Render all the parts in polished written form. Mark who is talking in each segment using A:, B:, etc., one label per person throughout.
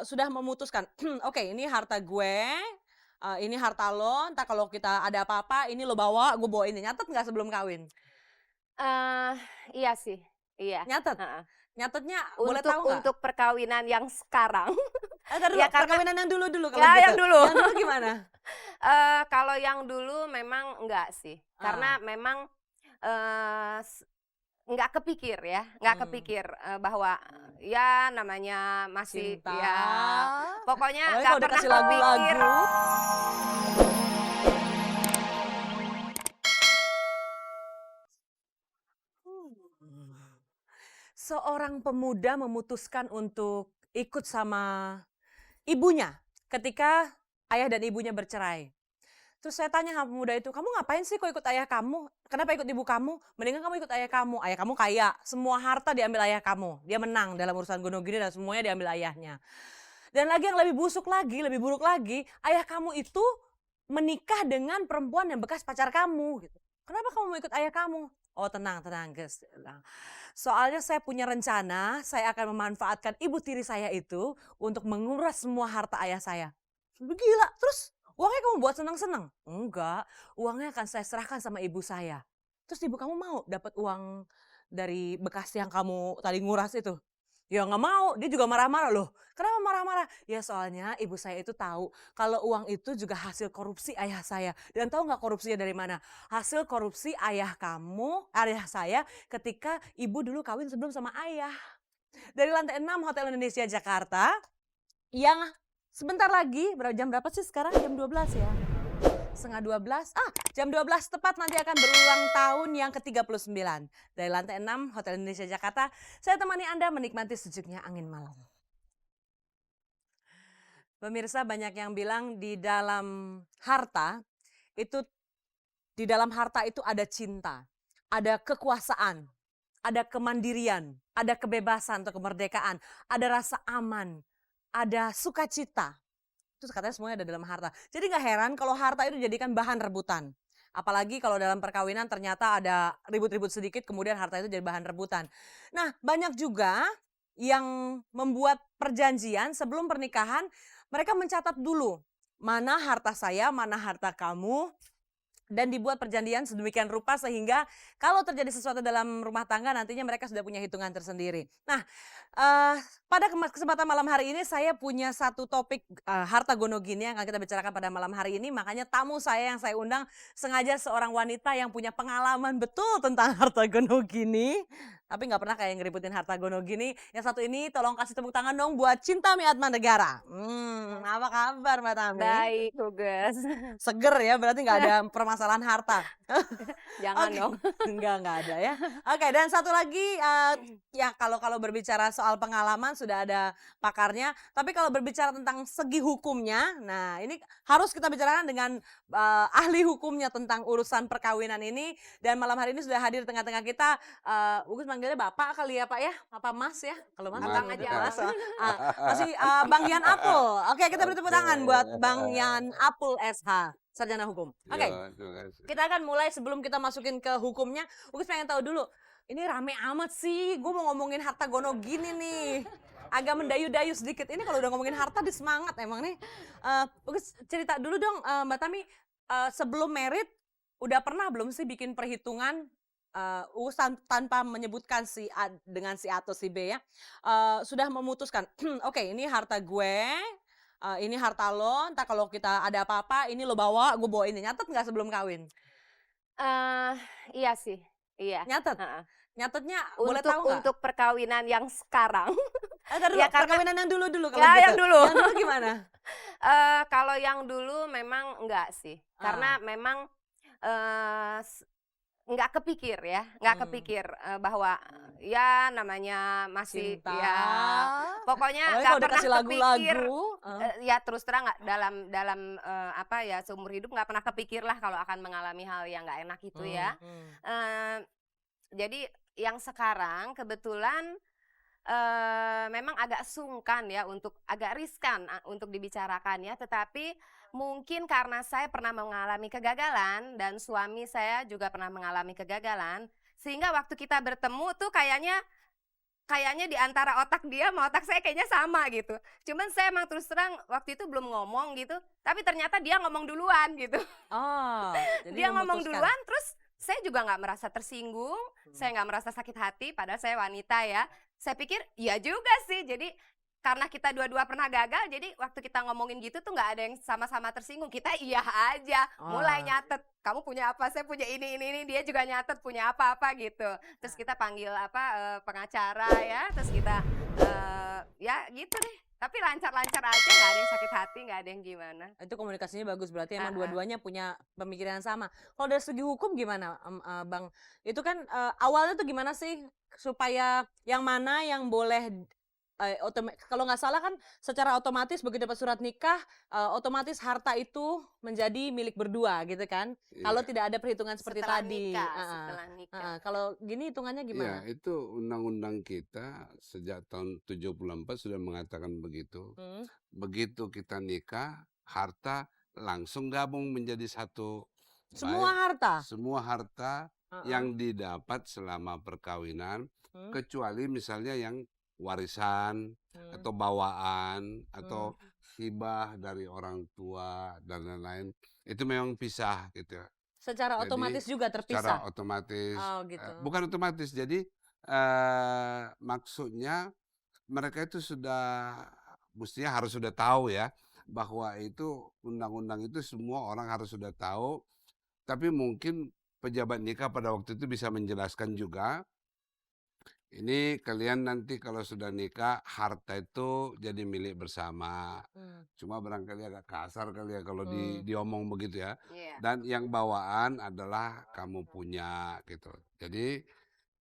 A: sudah memutuskan, "Oke, ini harta gue, ini harta lo, entar kalau kita ada apa-apa ini lo bawa, gue bawa ini." Nyatet nggak sebelum kawin?
B: Eee, iya sih, iya,
A: Nyatet?
B: heeh.
A: Nyatetnya boleh
B: Untuk
A: tahu nggak?
B: untuk perkawinan yang sekarang,
A: Entar dulu,
B: ya karena
A: perkawinan yang dulu-dulu kalau
B: ya
A: gitu.
B: yang dulu.
A: Yang dulu gimana?
B: Kalau yang dulu memang enggak sih,
A: Ah,
B: karena memang, eee, s nggak kepikir ya, nggak
A: mmm,
B: kepikir, bahwa ya namanya masih
A: cinta,
B: ya pokoknya
A: apalagi
B: nggak
A: kalau
B: pernah
A: dikasih
B: kepikir.
A: lagu-lagu. Seorang pemuda memutuskan untuk ikut sama ibunya ketika ayah dan ibunya bercerai. Terus saya tanya sama pemuda itu, "Kamu ngapain sih kok ikut ayah kamu? Kenapa ikut ibu kamu? Mendingan kamu ikut ayah kamu. Ayah kamu kaya, semua harta diambil ayah kamu. Dia menang dalam urusan gonogini dan semuanya diambil ayahnya. Dan lagi yang lebih busuk lagi, lebih buruk lagi, ayah kamu itu menikah dengan perempuan yang bekas pacar kamu gitu. Kenapa kamu mau ikut ayah kamu?" "Oh tenang, tenang Ges," dia bilang. "Soalnya saya punya rencana, saya akan memanfaatkan ibu tiri saya itu untuk menguras semua harta ayah saya." Gila, terus uangnya kamu buat senang-senang? "Enggak, uangnya akan saya serahkan sama ibu saya." "Terus ibu kamu mau dapat uang dari bekas yang kamu tadi nguras itu?" "Ya nggak mau," dia juga marah-marah. "Loh, kenapa marah-marah?" "Ya soalnya ibu saya itu tahu kalau uang itu juga hasil korupsi ayah saya. Dan tahu nggak korupsinya dari mana? Hasil korupsi ayah saya ketika ibu dulu kawin sebelum sama ayah. Dari lantai 6 Hotel Indonesia Jakarta yang sebentar lagi, jam berapa sih sekarang? Jam 12 ya? Setengah 12, jam 12 tepat nanti akan berulang tahun yang ke-39. Dari lantai 6 Hotel Indonesia Jakarta, saya temani Anda menikmati sejuknya angin malam. Pemirsa, banyak yang bilang harta itu di dalam harta itu ada cinta, ada kekuasaan, ada kemandirian, ada kebebasan atau kemerdekaan, ada rasa aman, ada sukacita. Itu katanya semuanya ada dalam harta. Jadi nggak heran kalau harta itu dijadikan bahan rebutan. Apalagi kalau dalam perkawinan ternyata ada ribut-ribut sedikit kemudian harta itu jadi bahan rebutan. Nah, banyak juga yang membuat perjanjian sebelum pernikahan, mereka mencatat dulu, mana harta saya, mana harta kamu, dan dibuat perjanjian sedemikian rupa sehingga kalau terjadi sesuatu dalam rumah tangga nantinya mereka sudah punya hitungan tersendiri. Nah, eee, pada kesempatan malam hari ini saya punya satu topik, harta gono gini yang akan kita bicarakan pada malam hari ini, makanya tamu saya yang saya undang sengaja seorang wanita yang punya pengalaman betul tentang harta gono gini, tapi nggak pernah kayak ngeributin harta gono gini. Yang satu ini tolong kasih tepuk tangan dong buat Cintami Atmanegara. Apa kabar Mbak Tami?
B: Baik, tugas.
A: Seger ya, berarti nggak ada permasalahan harta.
B: Jangan
A: Oke,
B: dong.
A: enggak ada ya. Oke, dan satu lagi, ya kalau kalau berbicara soal pengalaman sudah ada pakarnya, tapi kalau berbicara tentang segi hukumnya, nah ini harus kita bicarakan dengan, ahli hukumnya tentang urusan perkawinan ini, dan malam hari ini sudah hadir di tengah-tengah kita, Bagus manggilnya Bapak kali ya, Pak, ya? Apa Mas ya? Kalau Mas
B: Abang
A: udah
B: aja,
A: udah
B: Abang.
A: Mas, masih, Bang Yan Apul. Oke, kita beri tepuk
C: Oke,
A: tangan buat Bang Yan Apul SH, sarjana hukum. Oke.
C: ya terima kasih.
A: Kita akan mulai sebelum kita masukin ke hukumnya, Ugus pengen tahu dulu, ini rame amat sih, gue mau ngomongin harta gono gini nih. Agak mendayu-dayu sedikit, ini kalau udah ngomongin harta di semangat emang nih. Ugus cerita dulu dong, Mbak Tami, sebelum merit, udah pernah belum sih bikin perhitungan, Ugus tanpa menyebutkan si A dengan si A atau si B ya, sudah memutuskan, "Oke ini harta gue, ini harta lo, entar kalau kita ada apa-apa ini lo bawa, gue bawa ini." Nyatet nggak sebelum kawin?
B: Eee, iya sih, iya,
A: Nyatet?
B: heeh.
A: Nyatetnya boleh
B: Untuk
A: tahu nggak?
B: untuk perkawinan yang sekarang,
A: Entar dulu,
B: ya karena
A: perkawinan yang dulu-dulu kalau
B: ya
A: gitu.
B: yang dulu.
A: Yang dulu gimana?
B: Kalau yang dulu memang enggak sih,
A: Ah,
B: karena memang, eee, s nggak kepikir ya, nggak
A: mmm,
B: kepikir, bahwa ya namanya masih
A: cinta,
B: ya pokoknya
A: apalagi
B: nggak
A: kalau
B: pernah
A: dikasih
B: kepikir,
A: lagu-lagu,
B: ya terus terang nggak dalam dalam, apa ya, seumur hidup nggak pernah kepikir lah kalau akan mengalami hal yang nggak enak itu ya.
A: mhm.
B: Eee, jadi yang sekarang kebetulan, memang agak sungkan ya untuk agak riskan, untuk dibicarakan ya, tetapi mungkin karena saya pernah mengalami kegagalan dan suami saya juga pernah mengalami kegagalan, sehingga waktu kita bertemu tuh kayaknya kayaknya di antara otak dia sama otak saya kayaknya sama gitu. Cuman saya emang terus terang waktu itu belum ngomong gitu, tapi ternyata dia ngomong duluan gitu.
A: Oh, jadi
B: Dia ngomong
A: memutuskan.
B: duluan, terus saya juga nggak merasa tersinggung, saya nggak merasa sakit hati, padahal saya wanita ya. Saya pikir iya juga sih, jadi karena kita dua-dua pernah gagal, jadi waktu kita ngomongin gitu tuh nggak ada yang sama-sama tersinggung, kita iya aja, mulai
A: Wah.
B: nyatet, kamu punya apa, saya punya ini, dia juga nyatet punya apa-apa gitu. Terus kita panggil pengacara ya, terus kita ya gitu deh. Tapi lancar-lancar aja, nggak ada yang sakit hati, nggak ada yang gimana.
A: Itu komunikasinya bagus, berarti emang
B: Heeh.
A: dua-duanya punya pemikiran yang sama. Kalau dari segi hukum gimana, Bang? Itu kan, awalnya tuh gimana sih supaya yang mana yang boleh, kalau nggak salah kan secara otomatis begitu dapat surat nikah, otomatis harta itu menjadi milik berdua gitu kan, kalau
C: Iya,
A: tidak ada perhitungan seperti
B: Setelah
A: tadi.
B: nikah,
A: Heeh,
B: setelah nikah.
A: heeh. Kalau gini hitungannya
C: iya,
A: gimana?
C: itu undang-undang kita sejak tahun 74 sudah mengatakan begitu.
A: Mhm,
C: Begitu kita nikah, harta langsung gabung menjadi satu.
A: semua
C: Baik,
A: harta?
C: semua harta
A: Heeh,
C: yang didapat selama perkawinan,
A: mmm,
C: kecuali misalnya yang warisan
A: mmm,
C: atau bawaan
A: mmm.
C: atau hibah dari orang tua dan lain-lain, itu memang pisah gitu.
A: Secara
C: Jadi
A: otomatis juga terpisah?
C: secara otomatis,
A: Oh gitu.
C: bukan otomatis, jadi, maksudnya mereka itu sudah mestinya harus sudah tahu ya, bahwa itu undang-undang itu semua orang harus sudah tahu, tapi mungkin pejabat nikah pada waktu itu bisa menjelaskan juga, ini kalian nanti kalau sudah nikah, harta itu jadi milik bersama.
A: Mmm,
C: Cuma barangkali agak kasar kali ya kalau
A: mmm.
C: diomong begitu ya.
B: Iya.
C: Dan yang bawaan adalah kamu punya gitu. Jadi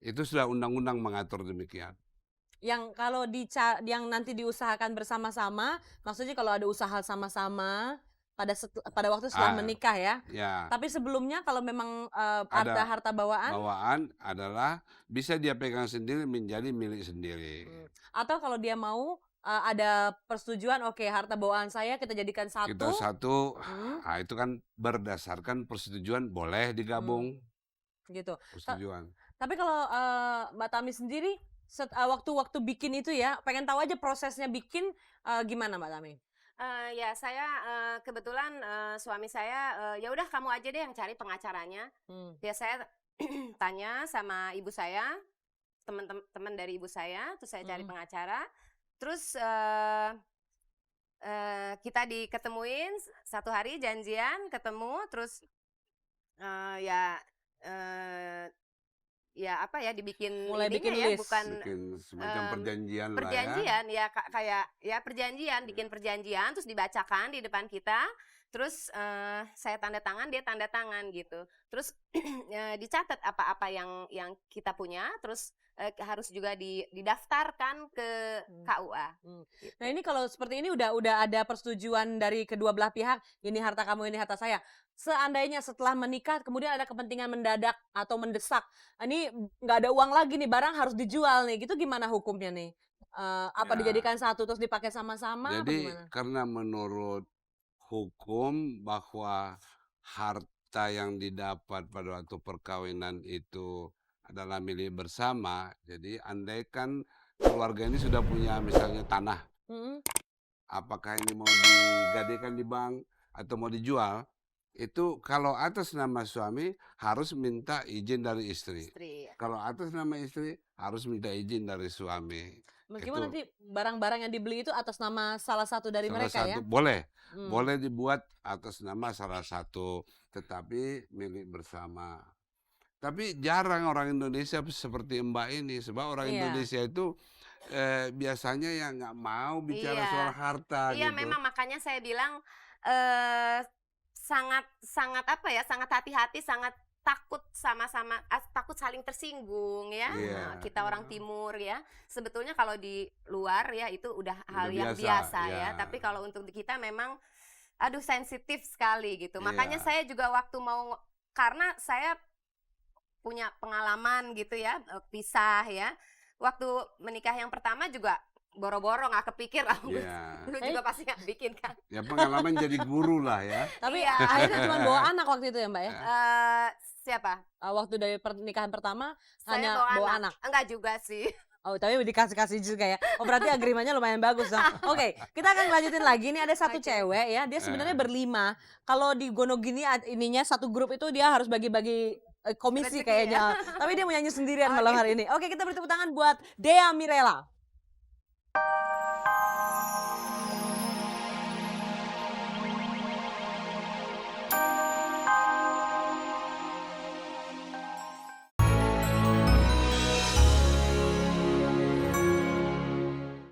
C: itu sudah undang-undang mengatur demikian.
A: Yang kalau yang nanti diusahakan bersama-sama, maksudnya kalau ada usaha sama-sama pada waktu setelah
C: Ah,
A: menikah ya.
C: ya,
A: Tapi sebelumnya kalau memang, ada
C: ada
A: harta bawaan,
C: bawaan adalah bisa dia pegang sendiri menjadi milik sendiri.
A: atau kalau dia mau, ada persetujuan, "Oke, harta bawaan saya kita jadikan
C: Kita
A: satu."
C: satu,
A: Mhm,
C: nah itu kan berdasarkan persetujuan boleh
A: mmm,
C: digabung,
A: gitu. Ta
C: persetujuan.
A: tapi kalau, Mbak Tami sendiri waktu bikin itu ya, pengen tahu aja prosesnya bikin, gimana Mbak Tami?
B: Ya saya, kebetulan, suami saya, "Ya udah kamu aja deh yang cari pengacaranya."
A: Mmm,
B: Ya saya tanya sama ibu saya, teman dari ibu saya, terus saya cari
A: mhm,
B: pengacara, terus, kita diketemuin satu hari janjian, ketemu, terus, ya, eee, ya apa ya, dibikin
A: mulai
B: ininya
A: bikin
B: ya,
A: list.
B: bukan,
C: Bikin semacam
B: mmm,
C: perjanjian lah ya.
B: perjanjian ya, kayak ya perjanjian, bikin perjanjian, terus dibacakan di depan kita, terus, saya tanda tangan, dia tanda tangan gitu. Terus, dicatat apa-apa yang kita punya, terus, harus juga didaftarkan ke
A: Mmm.
B: KUA
A: Mmm. Nah
B: gitu.
A: ini kalau seperti ini udah ada persetujuan dari kedua belah pihak, ini harta kamu, ini harta saya. Seandainya setelah menikah kemudian ada kepentingan mendadak atau mendesak, ini nggak ada uang lagi nih, barang harus dijual nih, gitu gimana hukumnya nih? Apa
C: Ya,
A: dijadikan satu terus dipakai sama-sama apa
C: jadi
A: gimana?
C: karena menurut hukum bahwa harta yang didapat pada waktu perkawinan itu adalah milik bersama, jadi andaikan keluarga ini sudah punya misalnya tanah,
A: Mhm,
C: apakah ini mau digadaikan di bank atau mau dijual, itu kalau atas nama suami harus minta izin dari istri.
B: Istri.
C: Kalau atas nama istri harus minta izin dari suami.
A: meskipun
C: Itu
A: nanti barang-barang yang dibeli itu atas nama salah satu dari
C: salah
A: mereka ya?
C: satu boleh,
A: Mmm,
C: boleh dibuat atas nama salah satu, tetapi milik bersama. Tapi jarang orang Indonesia seperti Mbak ini, sebab orang
A: iya.
C: Indonesia itu, biasanya ya nggak mau bicara soal
B: Iya.
C: harta
B: Iya
C: gitu.
B: memang makanya saya bilang, eee, sangat sangat apa ya, sangat hati-hati, sangat takut sama-sama takut saling tersinggung ya,
C: Iya,
B: kita orang
C: iya.
B: timur ya. Sebetulnya kalau di luar ya itu udah
C: Udah
B: hal yang
C: biasa,
B: biasa
C: ya.
B: ya, tapi kalau untuk di kita memang, aduh sensitif sekali gitu. Makanya
C: Iya,
B: saya juga waktu mau karena saya punya pengalaman gitu ya, pisah ya. Waktu menikah yang pertama juga boro-boro nggak kepikir,
C: iya.
B: lu
A: Eh,
B: juga pasti nggak bikin kan.
C: Ya pengalaman jadi guru lah ya.
A: tapi
B: Iya,
A: akhirnya cuma bawa anak waktu itu ya, Mbak, ya?
B: siapa?
A: Waktu dari pernikahan pertama
B: Saya
A: hanya
B: bawa
A: bawa
B: anak.
A: anak?
B: Enggak juga sih.
A: Oh, tapi dikasih-kasih juga ya. Oh, berarti agreementnya lumayan bagus dong. Oke, kita akan lanjutin lagi. Ini ada satu
B: Oke.
A: cewek ya, dia sebenarnya
C: Eh.
A: berlima. Kalau di Gonogini ininya satu grup itu dia harus bagi-bagi komisi
B: Rezeki
A: kayaknya.
B: ya.
A: Tapi dia mau nyanyi sendirian malam
B: Oke.
A: hari ini. Oke, kita beri tepuk tangan buat Dea Mirela.